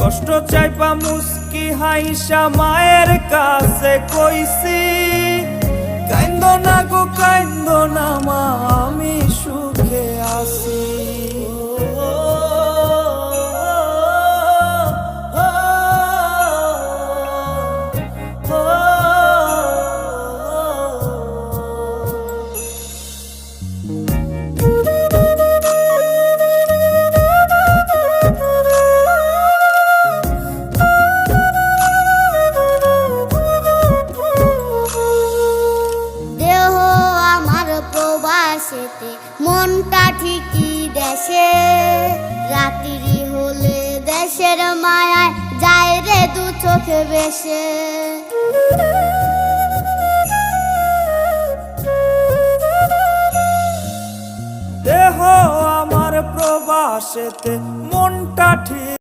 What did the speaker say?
কষ্ট চাইপা মুস্কি হাইসা মায়ের কাছে কইছি, কাইন্দো না গো কাইন্দো না মা, আমি সুখে আছি। মনটা ঠিকই দেশে, রাত্রি হলে দেশের মায়ায় যায় রে দু চোখে বেশে। দেহ আমার প্রবাসেতে, মনটা ঠিক